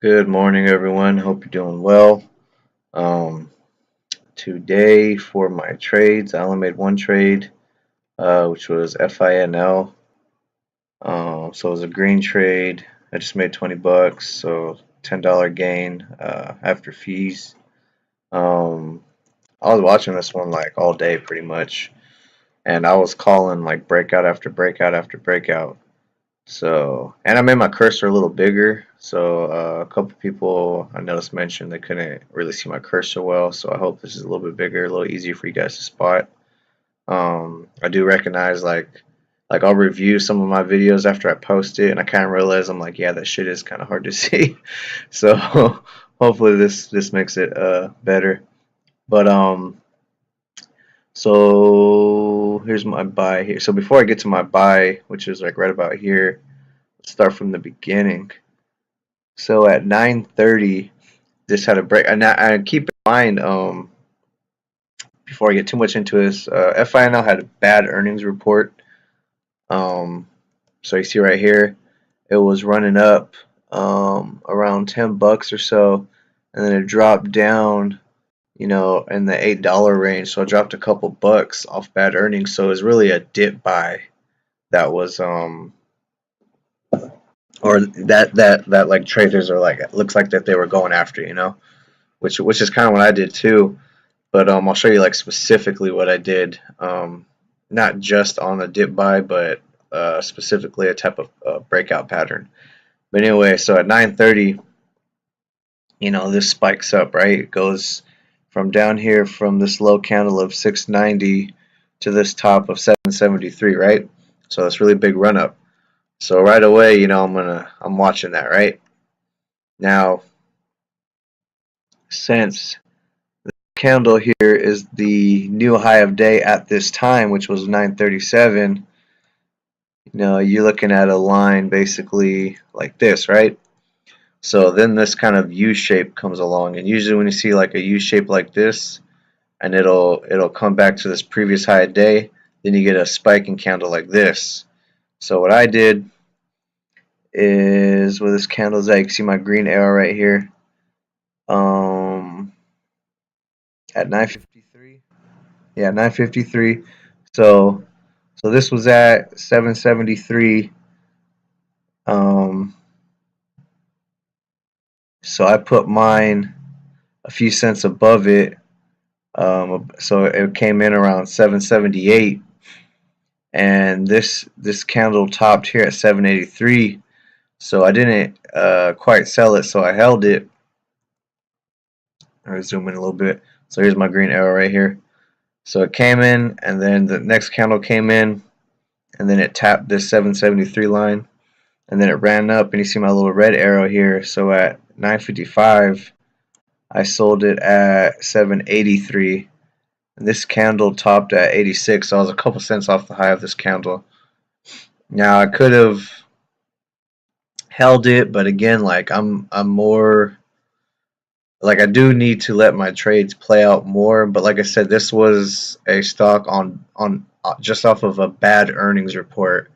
Good morning, everyone. Hope you're doing well. Um, Today for my trades, I only made one trade, which was FINL. So it was a green trade. I just made 20 bucks, so $10 gain after fees. Um, I was watching this one like all day pretty much, and I was calling like breakout after breakout after breakout. So, and I made my cursor a little bigger. So, a couple people I noticed mentioned they couldn't really see my cursor well. So, I hope this is a little bit bigger, a little easier for you guys to spot. I do recognize like I'll review some of my videos after I post it, and I kind of realize I'm like, yeah, that shit is kind of hard to see. So, hopefully this makes it better. But so here's my buy here. So before I get to my buy, which is like right about here, let's start from the beginning. So at 9:30, this had a break. And keep in mind, before I get too much into this, FINL had a bad earnings report. Um, so you see right here, it was running up around 10 bucks or so, and then it dropped down, in the $8 range. So it dropped a couple bucks off bad earnings. So it was really a dip buy that was or that like traders are like, it looks like that they were going after, which is kind of what I did too. But I'll show you like specifically what I did, not just on the dip buy, but specifically a type of breakout pattern. But anyway, so at 9:30, this spikes up, right? It goes from down here from this low candle of 690 to this top of 773, right? So that's really big run up. So right away, I'm watching that, right? Now, since candle here is the new high of day at this time, which was 9:37. You're looking at a line basically like this, right? So then this kind of U shape comes along, and usually when you see like a U shape like this, and it'll come back to this previous high of day, then you get a spiking candle like this. So what I did is, where this candle's at, you can see my green arrow right here. At 9:53. Yeah, 9:53. So this was at 773. Um, so I put mine a few cents above it. So it came in around 778, and this candle topped here at 783. So I didn't quite sell it, so I held it. I'll zoom in a little bit. So here's my green arrow right here. So it came in, and then the next candle came in, and then it tapped this 773 line, and then it ran up, and you see my little red arrow here. So at 9:55, I sold it at 783, and this candle topped at 86. So I was a couple cents off the high of this candle. Now I could have held it, but again, like I'm more like, I do need to let my trades play out more. But like I said, this was a stock on just off of a bad earnings report.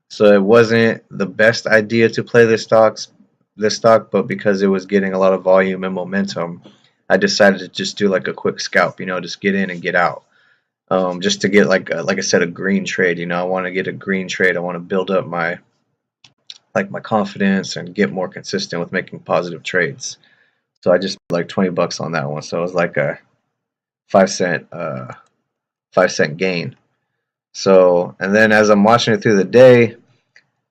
So it wasn't the best idea to play this stock, but because it was getting a lot of volume and momentum, I decided to just do like a quick scalp, just get in and get out. Just to get like I said, a green trade. I want to get a green trade. I want to build up my confidence and get more consistent with making positive trades. So I just put like 20 bucks on that one. So it was like a 5 cent gain. So, and then as I'm watching it through the day,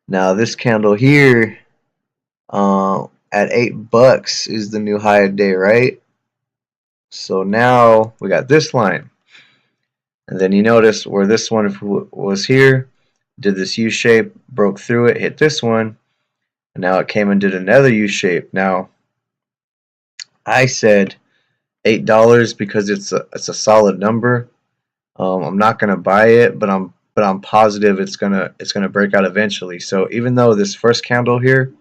now this candle here at $8 is the new high of day, right? So now we got this line, and then you notice where this one was here, did this U shape, broke through it, hit this one, and now it came and did another U shape. Now I said $8 because it's a solid number. I'm not gonna buy it, but I'm positive it's gonna break out eventually. So even though this first candle here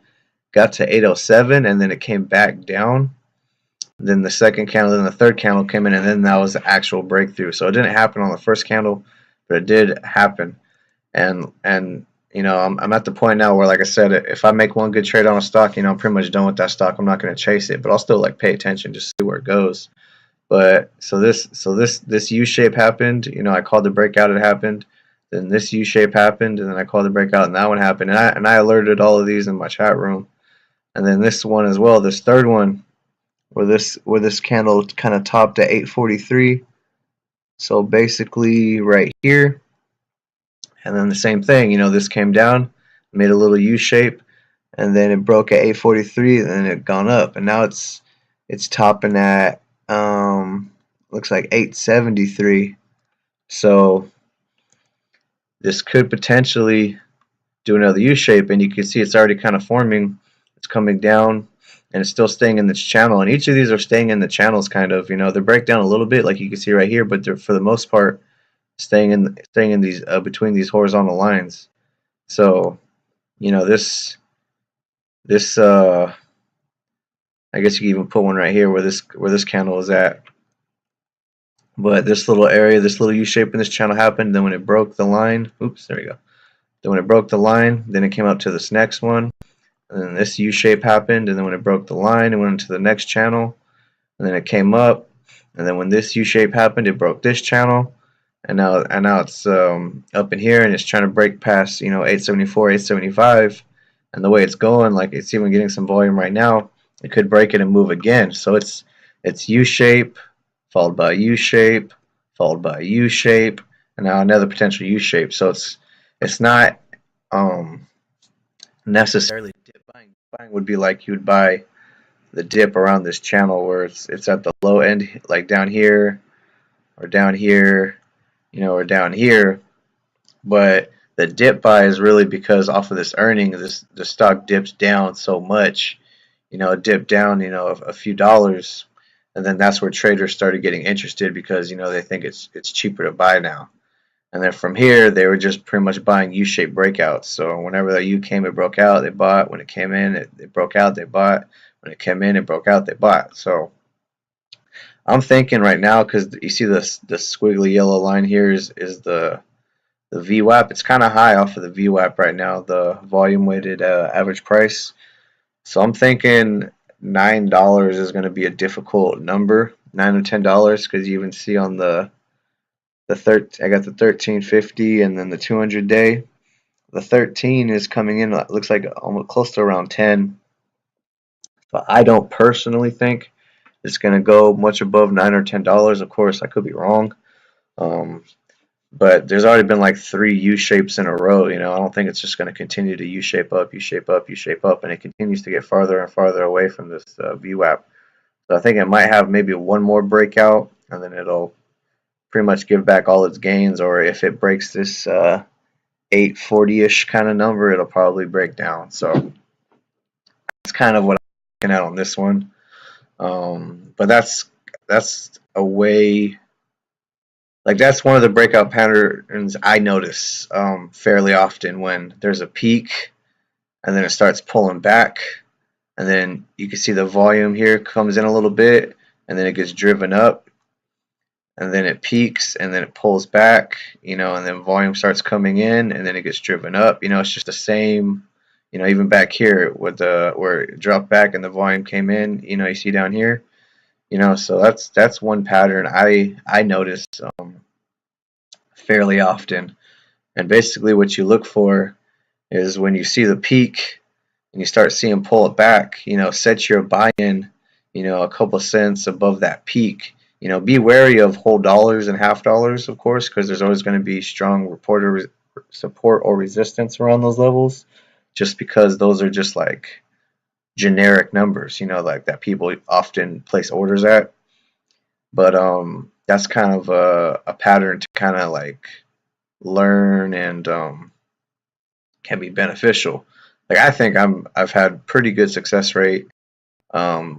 got to 807 and then it came back down, then the second candle, then the third candle came in, and then that was the actual breakthrough. So it didn't happen on the first candle, but it did happen. And I'm at the point now where, like I said, if I make one good trade on a stock, I'm pretty much done with that stock. I'm not going to chase it, but I'll still like pay attention, just see where it goes. But so this U shape happened. I called the breakout. It happened. Then this U shape happened, and then I called the breakout, and that one happened. And I alerted all of these in my chat room. And then this one as well. This third one, where this candle kind of topped at 843. So basically right here, and then the same thing. This came down, made a little U shape, and then it broke at 843, and then it gone up, and now it's topping at looks like 873. So this could potentially do another U shape, and you can see it's already kind of forming. It's coming down, and it's still staying in this channel, and each of these are staying in the channels kind of. They break down a little bit, like you can see right here, but they're for the most part staying in these between these horizontal lines. So this I guess you can even put one right here where this candle is at. But this little area, this little U shape in this channel happened. Then when it broke the line, oops, there we go. Then when it broke the line, then it came up to this next one. And then this U shape happened. And then when it broke the line, it went into the next channel. And then it came up. And then when this U shape happened, it broke this channel. And now it's up in here, and it's trying to break past 874, 875. And the way it's going, like it's even getting some volume right now, it could break it and move again. So it's U shape, followed by U shape, followed by U shape, and now another potential U shape. So it's not necessarily dip buying. Buying would be like you would buy the dip around this channel where it's at the low end, like down here or down here, or down here. But the dip buy is really because off of this earning, the stock dips down so much, it dipped down, a few dollars, and then that's where traders started getting interested because they think it's cheaper to buy now. And then from here, they were just pretty much buying U-shaped breakouts. So whenever the U came, it broke out, they bought. When it came in, it broke out, they bought. When it came in, it broke out, they bought. So I'm thinking right now, because you see the squiggly yellow line here is the VWAP. It's kind of high off of the VWAP right now, the volume weighted average price. So I'm thinking $9 is going to be a difficult number, $9 or $10, because you even see on I got the 1350 and then the 200 day. The 13 is coming in, it looks like almost close to around 10. But I don't personally think it's going to go much above $9 or $10. Of course, I could be wrong. But there's already been like 3 U shapes in a row. I don't think it's just going to continue to U shape up, U shape up, U shape up, and it continues to get farther and farther away from this VWAP. So I think it might have maybe one more breakout, and then it'll pretty much give back all its gains. Or if it breaks this 840-ish kind of number, it'll probably break down. So that's kind of what I'm looking at on this one. But that's a way. Like that's one of the breakout patterns I notice fairly often when there's a peak and then it starts pulling back, and then you can see the volume here comes in a little bit, and then it gets driven up, and then it peaks, and then it pulls back, and then volume starts coming in, and then it gets driven up. It's just the same. Even back here with where it dropped back and the volume came in. You see down here. So that's one pattern I notice fairly often. And basically what you look for is when you see the peak and you start seeing pull it back, set your buy-in, a couple cents above that peak. Be wary of whole dollars and half dollars, of course, because there's always going to be strong support or resistance around those levels, just because those are just like generic numbers, like that people often place orders at. But that's kind of a pattern to kind of like learn and can be beneficial. Like I think I've had pretty good success rate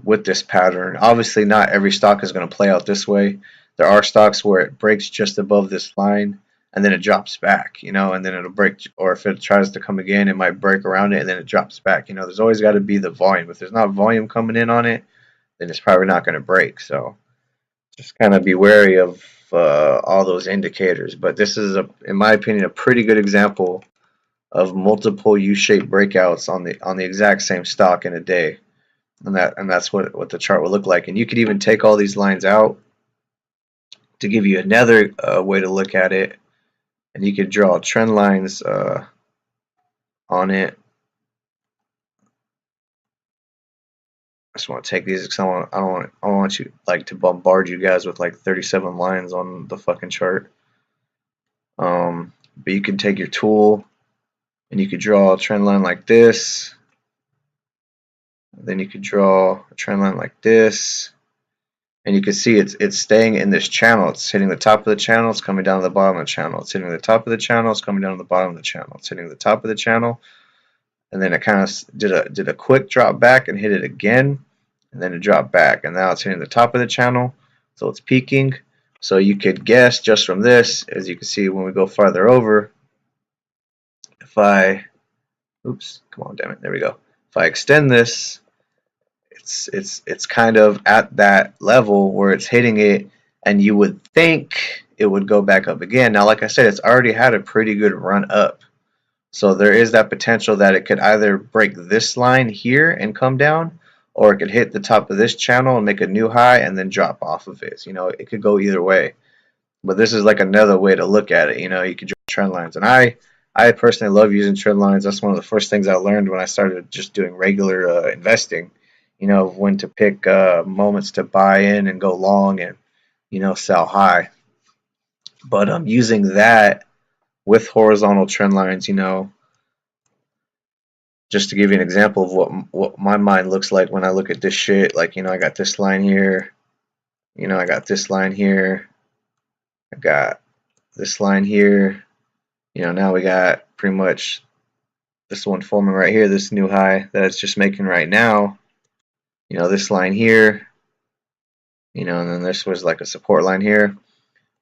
with this pattern. Obviously, not every stock is going to play out this way. There are stocks where it breaks just above this line and then it drops back, and then it'll break, or if it tries to come again, it might break around it and then it drops back. There's always got to be the volume. If there's not volume coming in on it, then it's probably not going to break. So just kind of be wary of all those indicators. But this is, in my opinion, a pretty good example of multiple U-shaped breakouts on the exact same stock in a day, and that's what the chart will look like. And you could even take all these lines out to give you another way to look at it, and you could draw trend lines on it. I just want to take these because I don't want you like to bombard you guys with like 37 lines on the fucking chart. But you can take your tool and you could draw a trend line like this. Then you could draw a trend line like this, and you can see it's staying in this channel. It's hitting the top of the channel, it's coming down to the bottom of the channel. It's hitting the top of the channel, it's coming down to the bottom of the channel. It's hitting the top of the channel, and then it kind of did a quick drop back and hit it again, and then it dropped back, and now it's hitting the top of the channel, so it's peaking. So you could guess just from this, as you can see when we go farther over, if I, oops, come on, damn it, there we go. If I extend this, it's kind of at that level where it's hitting it, and you would think it would go back up again. Now, like I said, it's already had a pretty good run up. So there is that potential that it could either break this line here and come down, or it could hit the top of this channel and make a new high and then drop off of it. You know, it could go either way. But this is like another way to look at it. You know, you could draw trend lines. And I personally love using trend lines. That's one of the first things I learned when I started just doing regular investing. You know, when to pick moments to buy in and go long and, you know, sell high. But using that with horizontal trend lines, you know, just to give you an example of what my mind looks like when I look at this shit, like, you know, I got this line here, you know, I got this line here, I got this line here, you know, now we got pretty much this one forming right here, this new high that it's just making right now, you know, this line here, you know, and then this was like a support line here.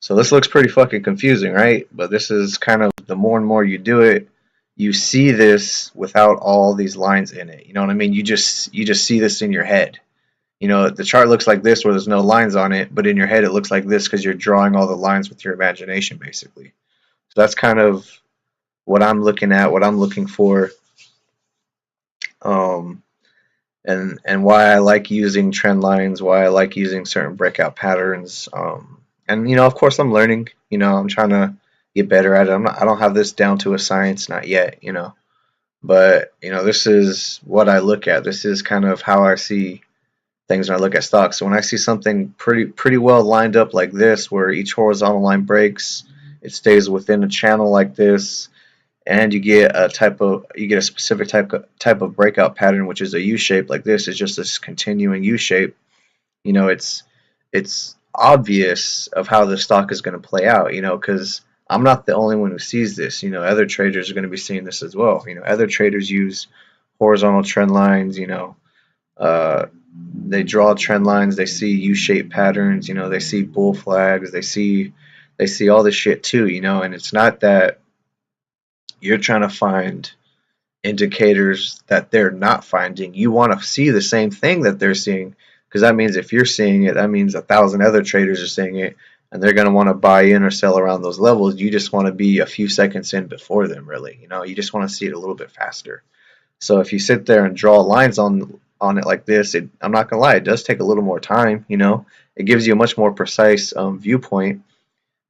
So this looks pretty fucking confusing, right? But this is kind of, the more and more you do it, you see this without all these lines in it. You know what I mean? You just see this in your head. You know, the chart looks like this where there's no lines on it, but in your head it looks like this because you're drawing all the lines with your imagination, basically. So that's kind of what I'm looking at, what I'm looking for, um, and why I like using trend lines, why I like using certain breakout patterns. And you know, of course, I'm learning. You know, I'm trying to get better at it. I don't have this down to a science, not yet. You know, but you know, this is what I look at. This is kind of how I see things when I look at stocks. So when I see something pretty well lined up like this, where each horizontal line breaks, it stays within a channel like this, and you get a specific type of breakout pattern, which is a U shape like this. It's just this continuing U shape. You know, it's obvious of how the stock is going to play out. You know, because I'm not the only one who sees this. You know, other traders are going to be seeing this as well. You know, other traders use horizontal trend lines. You know, they draw trend lines. They see U-shaped patterns. You know, they see bull flags. They see all this shit too. You know, and it's not that you're trying to find indicators that they're not finding. You want to see the same thing that they're seeing, because that means if you're seeing it, that means 1,000 other traders are seeing it, and they're going to want to buy in or sell around those levels. You just want to be a few seconds in before them, really. You know, you just want to see it a little bit faster. So if you sit there and draw lines on it like this, I'm not gonna lie, it does take a little more time. You know, it gives you a much more precise viewpoint,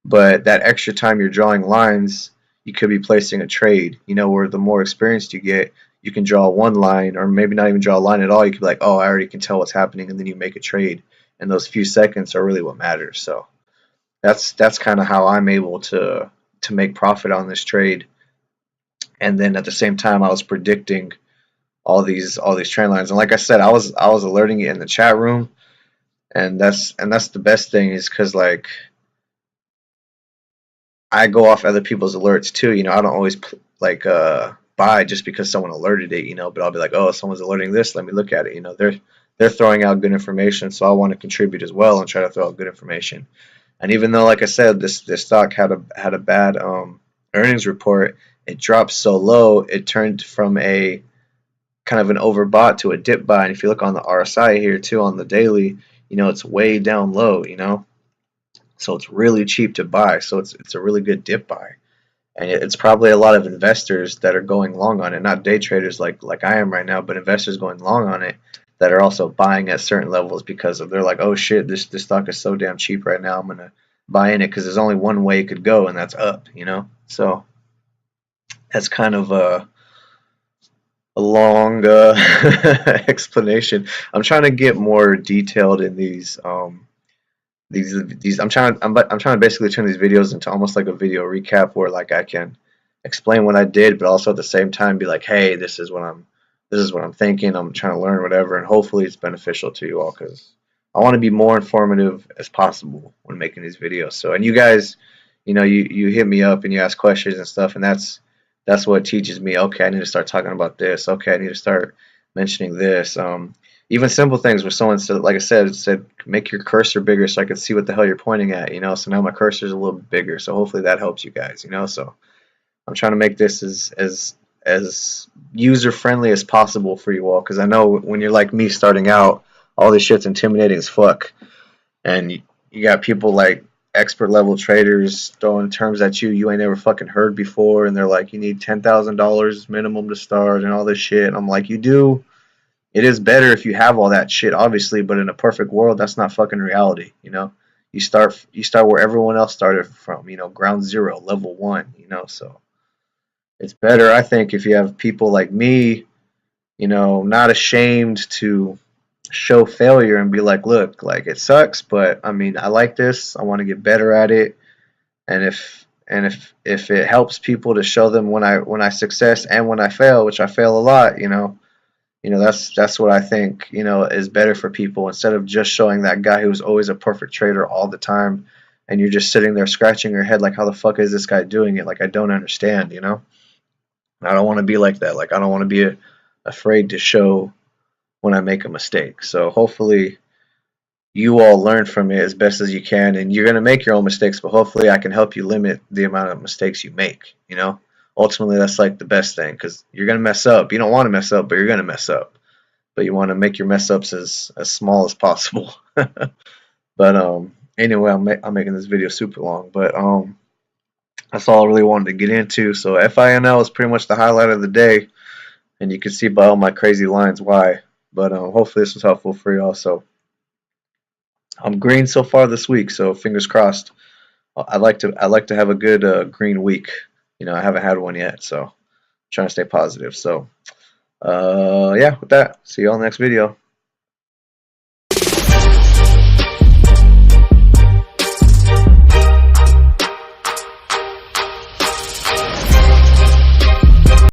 but that extra time you're drawing lines, you could be placing a trade. You know, where the more experienced you get, you can draw one line, or maybe not even draw a line at all. You could be like, oh, I already can tell what's happening, and then you make a trade, and those few seconds are really what matters. So that's kind of how I'm able to make profit on this trade. And then at the same time, I was predicting all these trend lines, and like I said, I was alerting it in the chat room, and that's the best thing, is because like I go off other people's alerts too. You know, I don't always like buy just because someone alerted it. You know, but I'll be like, oh, someone's alerting this, let me look at it. You know, they're throwing out good information, so I want to contribute as well and try to throw out good information. And even though, like I said, this stock had a bad earnings report, it dropped so low, it turned from a kind of an overbought to a dip buy. And if you look on the RSI here too, on the daily, you know, it's way down low, you know, so it's really cheap to buy. So it's a really good dip buy. and it's probably a lot of investors that are going long on it, not day traders like I am right now, but investors going long on it that are also buying at certain levels because of they're like, oh shit, this stock is so damn cheap right now. I'm gonna buy in it because there's only one way it could go, and that's up. So that's kind of a long explanation. I'm trying to get more detailed in these. I'm trying to basically turn these videos into almost like a video recap where like I can explain what I did, but also at the same time be like, hey, this is what I'm thinking. I'm trying to learn whatever, and hopefully it's beneficial to you all because I want to be more informative as possible when making these videos. So, and you guys, you hit me up and you ask questions and stuff, and that's what teaches me. Okay, I need to start talking about this. Okay, I need to start mentioning this. Even simple things where someone said, like I said, make your cursor bigger so I can see what the hell you're pointing at. So now my cursor is a little bit bigger. So hopefully that helps you guys. So I'm trying to make this as user friendly as possible for you all because I know when you're like me starting out, all this shit's intimidating as fuck, and you got people like expert level traders throwing terms at you ain't never fucking heard before, and they're like, you need $10,000 minimum to start and all this shit. And I'm like, you do. It is better if you have all that shit, obviously, but in a perfect world, that's not fucking reality. You start where everyone else started from, ground zero, level one. So it's better, I think, if you have people like me, not ashamed to show failure and be like, look, like it sucks, but I mean, I like this. I want to get better at it, and if it helps people to show them when I success and when I fail, which I fail a lot. That's what I think, is better for people instead of just showing that guy who's always a perfect trader all the time, and you're just sitting there scratching your head like, how the fuck is this guy doing it? Like, I don't understand. I don't want to be like that. Like, I don't want to be afraid to show when I make a mistake. So hopefully you all learn from it as best as you can, and you're going to make your own mistakes, but hopefully I can help you limit the amount of mistakes you make. Ultimately, that's like the best thing because you're going to mess up. You don't want to mess up, but you're going to mess up. But you want to make your mess ups as small as possible. But anyway, I'm making this video super long, but that's all I really wanted to get into. So FINL is pretty much the highlight of the day, and you can see by all my crazy lines why. But hopefully this was helpful for y'all. So I'm green so far this week, so fingers crossed. I like to have a good green week. I haven't had one yet, so I'm trying to stay positive. So yeah, with that, see you all next video.